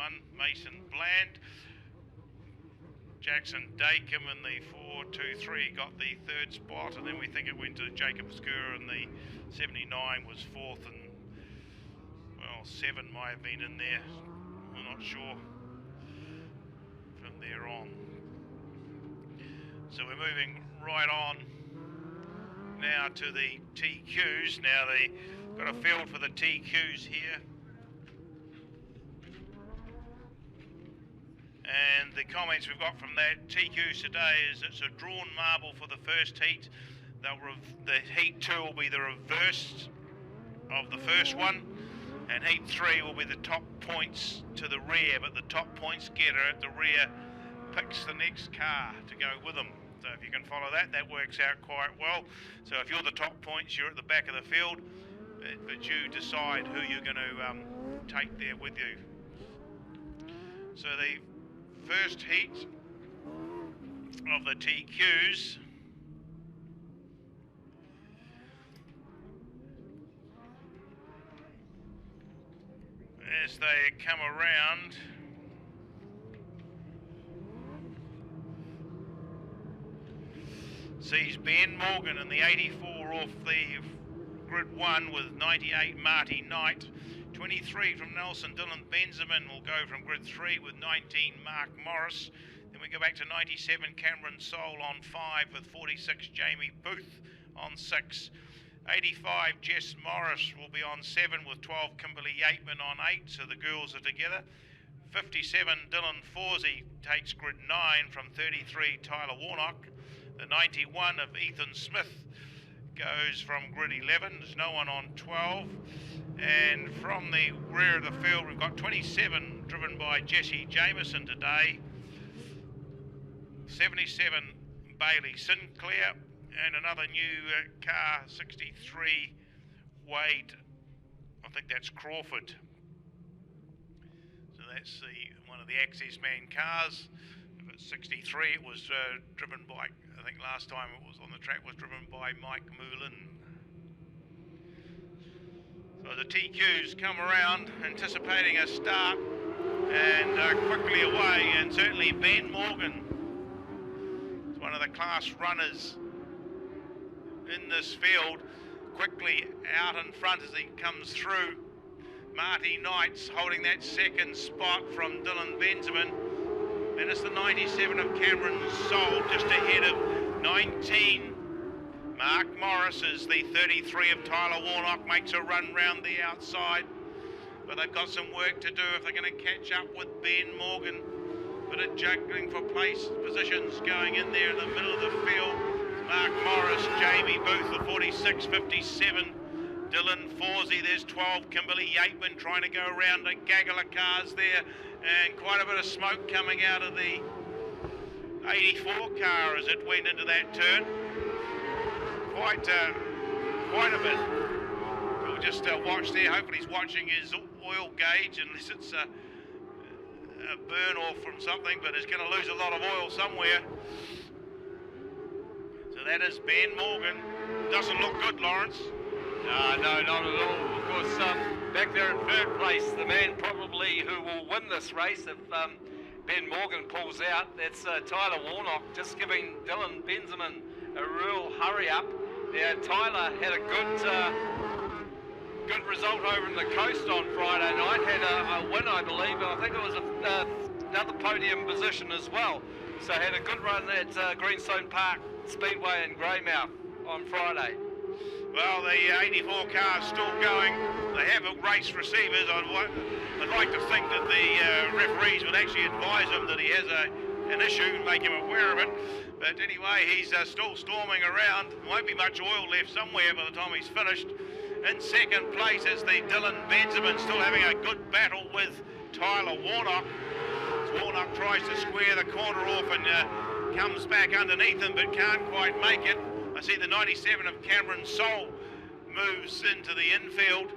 one, Mason Bland. Jackson Dakem in the 4-2-3 got the third spot, and then we think it went to Jacob Skur in the 79 was fourth, and well, 7 might have been in there. We're not sure from there on. So we're moving right on now to the TQs. Now they've got a field for the TQs here. And the comments we've got from that TQs today is it's a drawn marble for the first heat. The heat 2 will be the reverse of the first one, and heat 3 will be the top points to the rear, but the top points getter at the rear picks the next car to go with them. So if you can follow that, that works out quite well. So if you're the top points, you're at the back of the field, but you decide who you're going to take there with you. So the first heat of the TQs as they come around, sees Ben Morgan in the 84 off the grid 1 with 98 Marty Knight. 23 from Nelson Dylan Benjamin will go from grid 3 with 19 Mark Morris. Then we go back to 97 Cameron Soul on 5 with 46 Jamie Booth on 6. 85 Jess Morris will be on 7 with 12 Kimberly Yateman on 8, so the girls are together. 57 Dylan Forsey takes grid 9 from 33 Tyler Warnock. The 91 of Ethan Smith goes from grid 11. There's no one on 12. And from the rear of the field, we've got 27 driven by Jesse Jameson today. 77 Bailey Sinclair, and another new car, 63 Wade, I think that's Crawford. So that's one of the Access Man cars. If it's 63, it was driven by, I think last time it was on the track, was driven by Mike Moulin. So the TQs come around, anticipating a start, and quickly away, and certainly Ben Morgan is one of the class runners in this field, quickly out in front as he comes through. Marty Knight's holding that second spot from Dylan Benjamin, and it's the 97 of Cameron Soul just ahead of 19 Mark Morris. As the 33 of Tyler Warnock makes a run round the outside, but they've got some work to do if they're going to catch up with Ben Morgan. Bit of juggling for positions going in there in the middle of the field. Mark Morris, Jamie Booth, the 46, 57, Dylan Forsey, there's 12, Kimberly Yateman trying to go around a gaggle of cars there, and quite a bit of smoke coming out of the 84 car as it went into that turn. Quite a bit. We'll just watch there. Hopefully he's watching his oil gauge, unless it's a burn off from something, but he's going to lose a lot of oil somewhere. So that is Ben Morgan. Doesn't look good, Lawrence. No, not at all. Of course, back there in third place, the man probably who will win this race if Ben Morgan pulls out, that's Tyler Warnock, just giving Dylan Benjamin a real hurry up. Yeah, Tyler had a good result over in the coast on Friday night, had a win, I believe, and I think it was another podium position as well. So had a good run at Greenstone Park Speedway in Greymouth on Friday. Well, the 84 car's still going. They have race receivers. I'd like to think that the referees would actually advise him that he has an issue and make him aware of it. But anyway, he's still storming around. Won't be much oil left somewhere by the time he's finished. In second place is the Dylan Benjamin, still having a good battle with Tyler Warnock. Warnock tries to square the corner off and comes back underneath him, but can't quite make it. I see the 97 of Cameron Soul moves into the infield,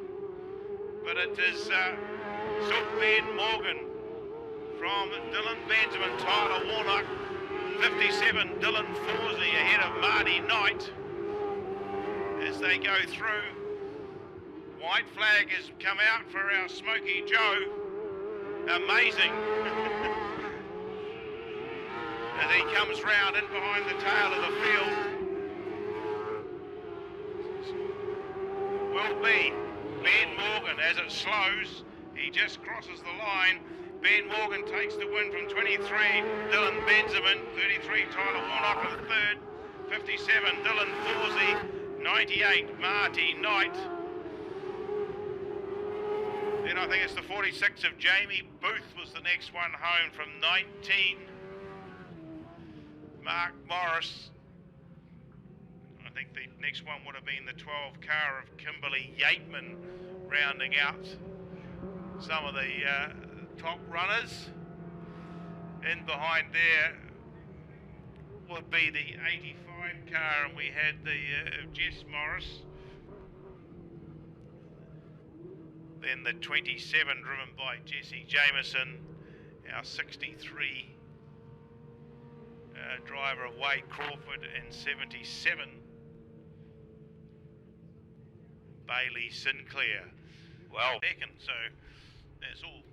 but it is still Ben Morgan from Dylan Benjamin, Tyler Warnock, 57 Dylan Forsey ahead of Marty Knight as they go through. White flag has come out for our Smoky Joe. Amazing. As he comes round in behind the tail of the field, will be Ben Morgan. As it slows, he just crosses the line. Ben Morgan takes the win from 23, Dylan Benjamin, 33, Tyler Warnock in third, 57, Dylan Forsey, 98, Marty Knight. Then I think it's the 46 of Jamie Booth was the next one home from 19, Mark Morris. I think the next one would have been the 12 car of Kimberly Yateman, rounding out some of the top runners. In behind there would be the 85 car, and we had the Jess Morris. Then the 27 driven by Jesse Jameson, our 63 driver of Wade Crawford, and 77 Bailey Sinclair. Well, Second, so that's all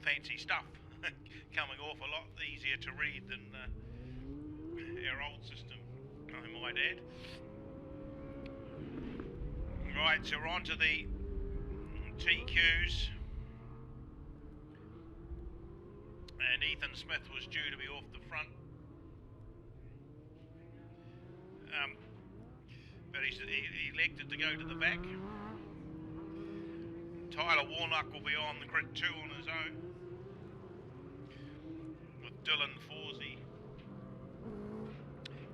fancy stuff. Coming off a lot easier to read than our old system, I might add. Right, so we're on to the TQs. And Ethan Smith was due to be off the front. But he elected to go to the back. Tyler Warnock will be on the grid 2 on his own, with Dylan Forsey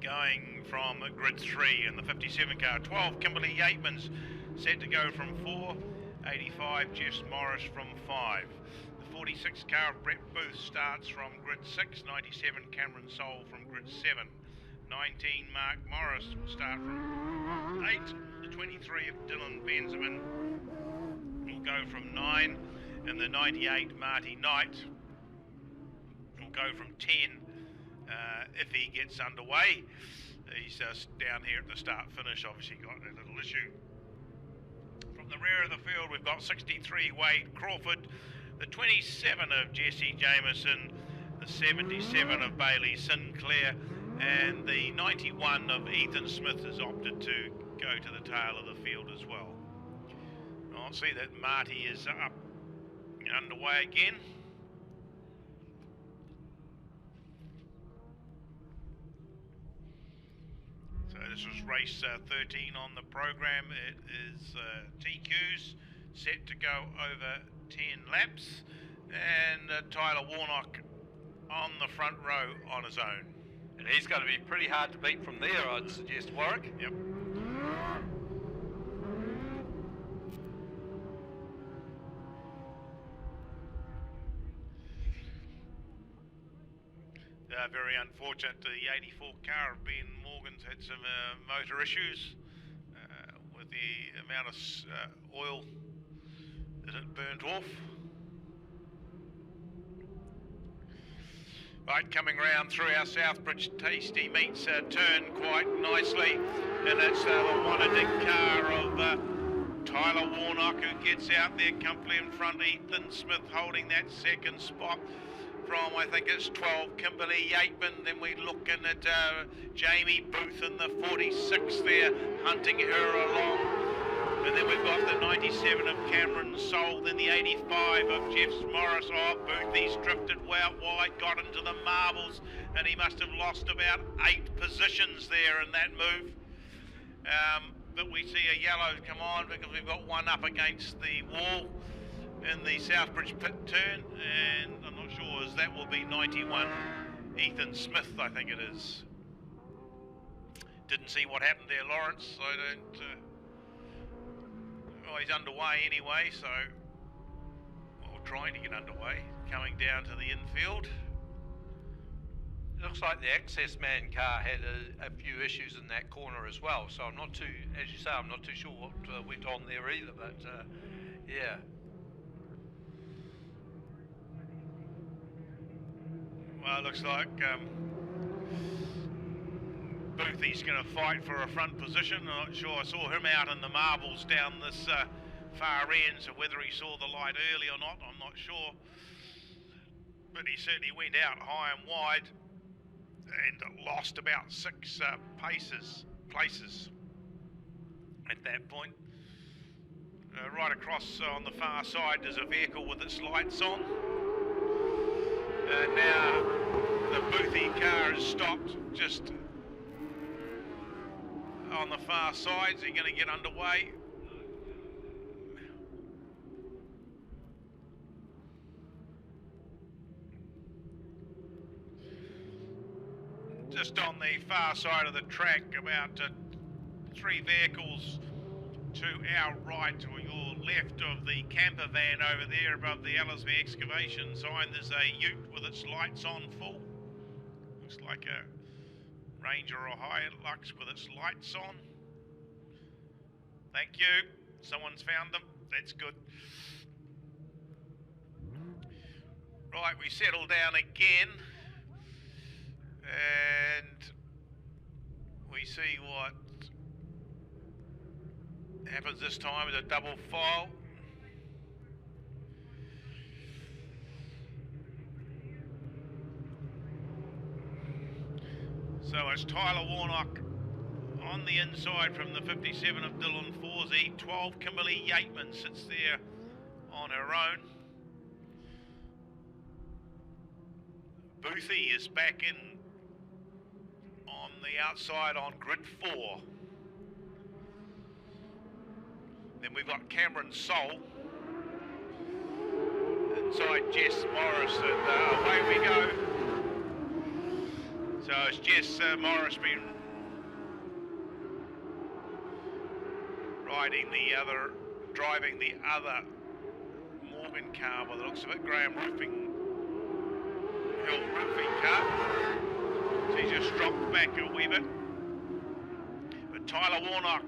going from grid 3 in the 57 car. 12 Kimberly Yateman's set to go from 4. 85 Jess Morris from 5. The 46 car of Brett Booth starts from grid 6. 97 Cameron Soul from grid 7. 19 Mark Morris will start from 8. The 23 of Dylan Benjamin will go from 9, and the 98 Marty Knight will go from 10 if he gets underway. He's down here at the start finish, obviously got a little issue. From the rear of the field, we've got 63 Wade Crawford, the 27 of Jesse Jameson, the 77 of Bailey Sinclair, and the 91 of Ethan Smith has opted to go to the tail of the field as well. I'll see that Marty is up and underway again. So this was race 13 on the program. It is TQs set to go over 10 laps, and Tyler Warnock on the front row on his own. and he's going to be pretty hard to beat from there, I'd suggest, Warwick. Yep. Very unfortunate. The 84 car of Ben Morgan's had some motor issues with the amount of oil that it burnt off. Right, coming round through our Southbridge Tasty Meats turn quite nicely, and it's the Wanading car of Tyler Warnock who gets out there comfortably in front. Ethan Smith holding that second spot from, I think it's 12, Kimberly Yateman. Then we're looking at Jamie Booth in the 46 there, hunting her along. And then we've got the 97 of Cameron Soul, then the 85 of Jeff Morris. Oh, Booth, he's drifted well wide, got into the marbles, and he must have lost about 8 positions there in that move. But we see a yellow come on because we've got one up against the wall in the Southbridge pit turn, and I'm not sure as that will be 91 Ethan Smith, I think it is. Didn't see what happened there, Lawrence. I don't. Well, he's underway anyway, so well, trying to get underway. Coming down to the infield. It looks like the Access Man car had a few issues in that corner as well, so I'm not too, as you say, I'm not too sure what went on there either, but yeah. Well, it looks like Boothie's going to fight for a front position. I'm not sure. I saw him out in the marbles down this far end, so whether he saw the light early or not, I'm not sure. but he certainly went out high and wide and lost about 6 places at that point. Right across on the far side there's a vehicle with its lights on. Now the Boothie car has stopped just on the far side. Is he going to get underway? Just on the far side of the track, about 3 vehicles to our right or your left of the camper van over there above the Ellesmere excavation sign. There's a ute with its lights on full. Looks like a Ranger or Hilux with its lights on. Thank you. Someone's found them. That's good. Right, we settle down again. And we see what happens this time with a double file. So it's Tyler Warnock on the inside from the 57 of Dylan Forsey. 12 Kimberly Yateman sits there on her own. Boothie is back in on the outside on grid 4. Then we've got Cameron Soul inside Jess Morris, and away we go. So it's Jess Morris been driving the other Morgan car by the looks of it, Graham Roofing car. So he just dropped back a wee bit. But Tyler Warnock,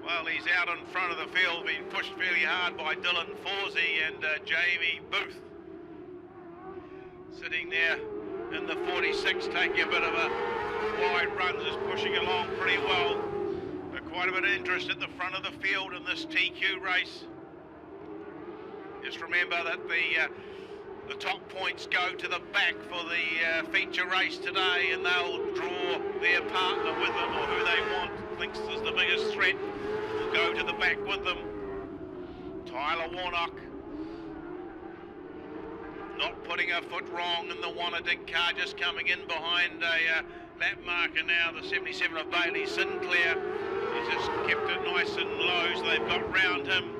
well, he's out in front of the field, being pushed fairly hard by Dylan Forsey and Jamie Booth. Sitting there in the 46, taking a bit of a wide run, just pushing along pretty well. But quite a bit of interest at the front of the field in this TQ race. Just remember that the top points go to the back for the feature race today, and they'll draw their partner with them, or who they want, thinks is the biggest threat, will go to the back with them. Tyler Warnock not putting a foot wrong in the Wannadig car, just coming in behind a lap marker now, the 77 of Bailey Sinclair. He's just kept it nice and low, so they've got round him,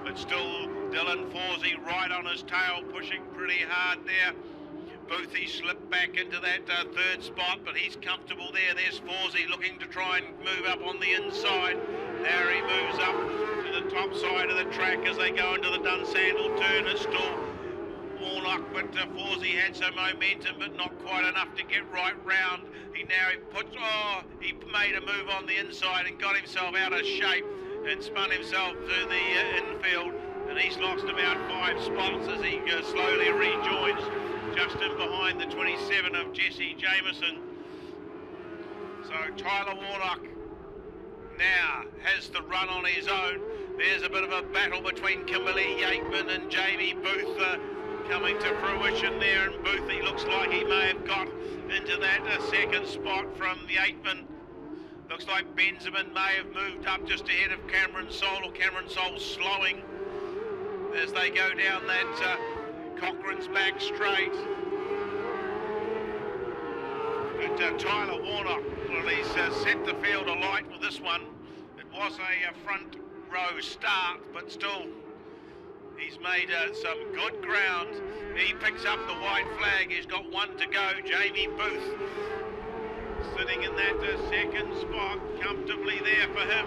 but still Dylan Forsey right on his tail, pushing pretty hard there. Boothie slipped back into that third spot, but he's comfortable there. There's Forsey looking to try and move up on the inside. Now he moves up to the top side of the track as they go into the Dunsandel turn. It's still Warnock, but Forsey had some momentum, but not quite enough to get right round. He made a move on the inside and got himself out of shape and spun himself to the infield. And he's lost about 5 spots as he slowly rejoins just in behind the 27 of Jesse Jameson. So Tyler Warnock now has the run on his own. There's a bit of a battle between Kimberly Yateman and Jamie Booth coming to fruition there, and Booth, he looks like he may have got into that second spot from the Yateman. Looks like Benjamin may have moved up just ahead of Cameron Soul, or Cameron Soul slowing as they go down that Cochrane's back straight. But Tyler Warnock, well, he's set the field alight with this one. It was a front row start, but still he's made some good ground. He picks up the white flag. He's got 1 to go. Jamie Booth sitting in that second spot, comfortably there for him.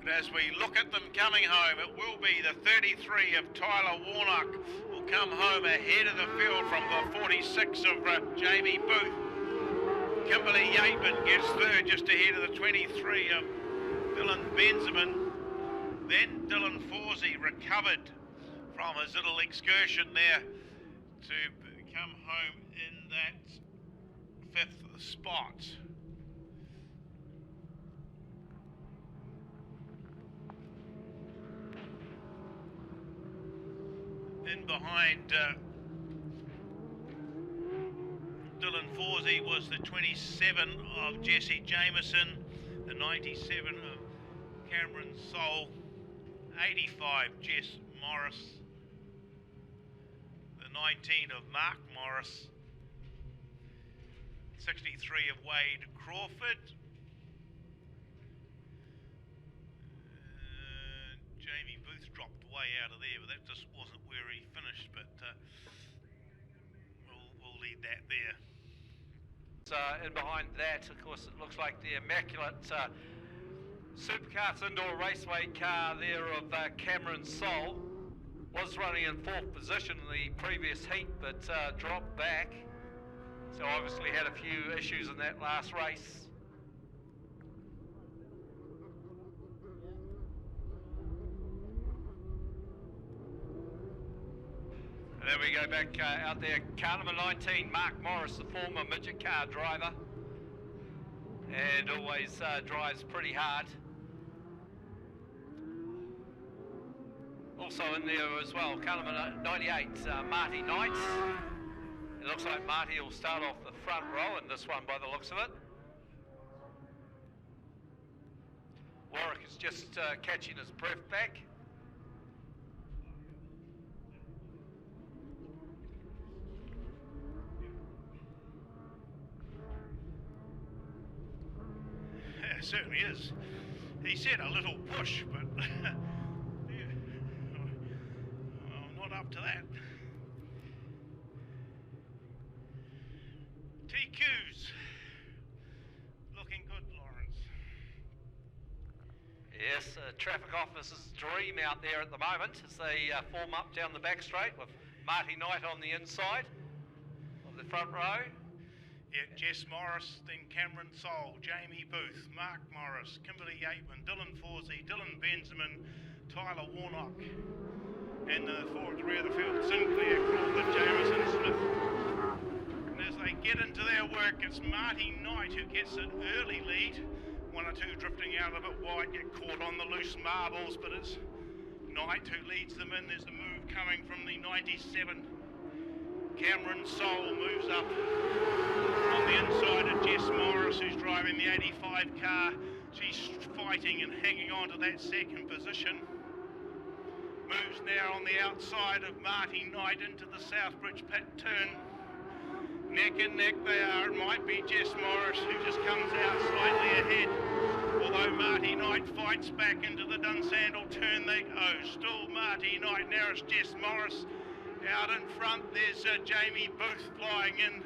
But as we look at them coming home, it will be the 33 of Tyler Warnock will come home ahead of the field from the 46 of Jamie Booth. Kimberly Yateman gets third just ahead of the 23 of Dylan Benjamin. Then Dylan Forsey recovered from his little excursion there to come home in that 5th spot. In behind Dylan Forsey was the 27 of Jesse Jameson, the 97 of Cameron Soul, 85 Jess Morris, the 19 of Mark Morris, 63 of Wade Crawford, Jamie Booth dropped way out of there, but that just wasn't where he finished, but we'll leave that there. So in behind that, of course, it looks like the immaculate Supercarts Indoor Raceway car there of Cameron Soul was running in 4th position in the previous heat, but dropped back. So obviously had a few issues in that last race. And then we go back out there, car number 19, Mark Morris, the former midget car driver, and always drives pretty hard. Also in there as well, car number 98, Marty Knight. It looks like Marty will start off the front row in this one by the looks of it. Warwick is just catching his breath back. It certainly is. He said a little push, but yeah, I'm not up to that. TQ's looking good, Lawrence. Yes, traffic officer's dream out there at the moment as they form up down the back straight with Marty Knight on the inside of the front row. Yeah, Jess Morris, then Cameron Soul, Jamie Booth, Mark Morris, Kimberly Yateman, Dylan Forsey, Dylan Benjamin, Tyler Warnock, and the four at the rear of the field, Sinclair, Crawford, Jameson, Smith. And as they get into their work, it's Marty Knight who gets an early lead. One or two drifting out a bit wide, get caught on the loose marbles, but it's Knight who leads them in. There's the move coming from the 97. Cameron Soul moves up on the inside of Jess Morris, who's driving the 85 car. She's fighting and hanging on to that second position. Moves now on the outside of Marty Knight into the Southbridge pit turn. Neck and neck they are. It might be Jess Morris who just comes out slightly ahead. Although Marty Knight fights back into the Dunsandel turn they go. Still Marty Knight, now it's Jess Morris. Out in front, there's Jamie Booth flying in.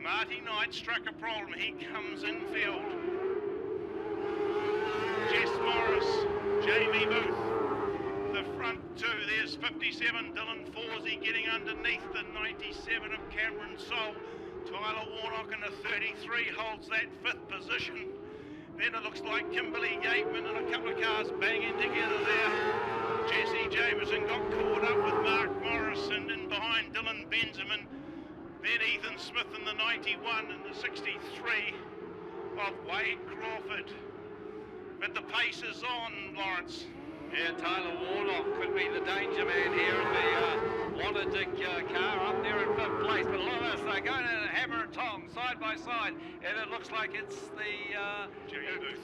Marty Knight struck a problem. He comes infield. Jess Morris, Jamie Booth. The front two, there's 57, Dylan Forsey getting underneath the 97 of Cameron Soul. Tyler Warnock in the 33 holds that 5th position. Then it looks like Kimberly Yateman and a couple of cars banging together there. Jesse Jameson got caught up with Mark Morris and in behind Dylan Benjamin. Then Ethan Smith in the 91 and the 63 of Wade Crawford. But the pace is on, Lawrence. Yeah, Tyler Warnock could be the danger man here in the Wanna-Dig car up there in 5th place. But a lot of us are going in hammer and tong, side by side. And it looks like it's the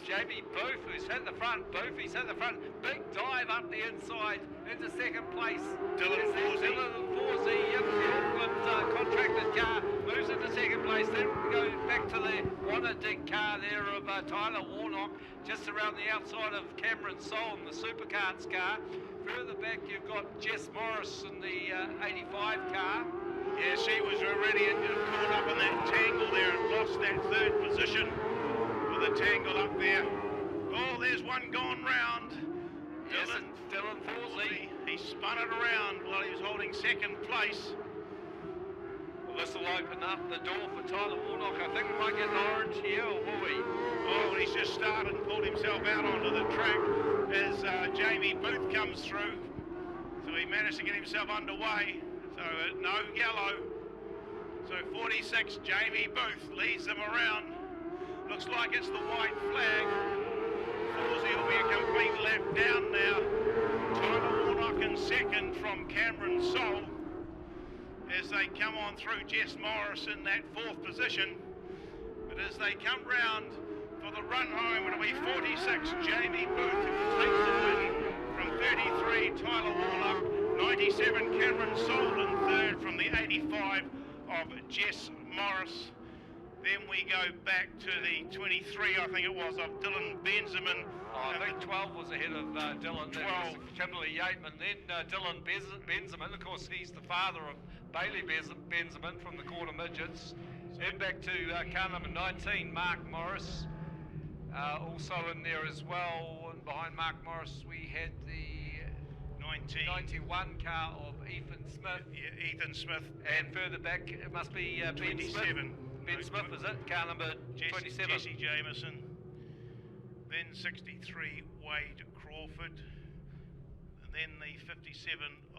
Jamie Booth who's hit the front. He's hit the front. Big dive up the inside into 2nd place. Dylan Forsey, yep, the Auckland contracted car moves into 2nd place. Then we go back to the Wanna-Dig car there of Tyler Warnock, just around the outside of Cameron Soul in the Supercarts car. Further back you've got Jess Morris in the 85 car. Yeah, she was already caught up in that tangle there and lost that 3rd position with a tangle up there. Oh, there's one gone round. Yes, Dylan Forsey. He spun it around while he was holding 2nd place. Well, this will open up the door for Tyler Warnock. I think we might get an orange here, or will we? Oh, he's just started and pulled himself out onto the track as Jamie Booth comes through. So he managed to get himself underway. So no yellow. So 46, Jamie Booth leads them around. Looks like it's the white flag. Forsey will be a complete lap down now. Tyler Warnock Morgan second from Cameron Sol as they come on through. Jess Morris in that fourth position. But as they come round for the run home, it'll be 46 Jamie Booth who will take the win from 33 Tyler Warnock, 97 Cameron Sol in third from the 85 of Jess Morris. Then we go back to the 23, I think it was, of Dylan Benjamin. I think 12 was ahead of Dylan. 12. Kimberly Yateman. Then Dylan Benjamin, of course, he's the father of Bailey Benjamin from the quarter midgets. Then back to car number 19, Mark Morris. Also in there as well, and behind Mark Morris we had the 91 car of Ethan Smith. Yeah, Ethan Smith. And further back it must be Ben 27. Smith. Ben Smith, is it? Car number 27. Jesse Jameson. Then 63 Wade Crawford. And then the 57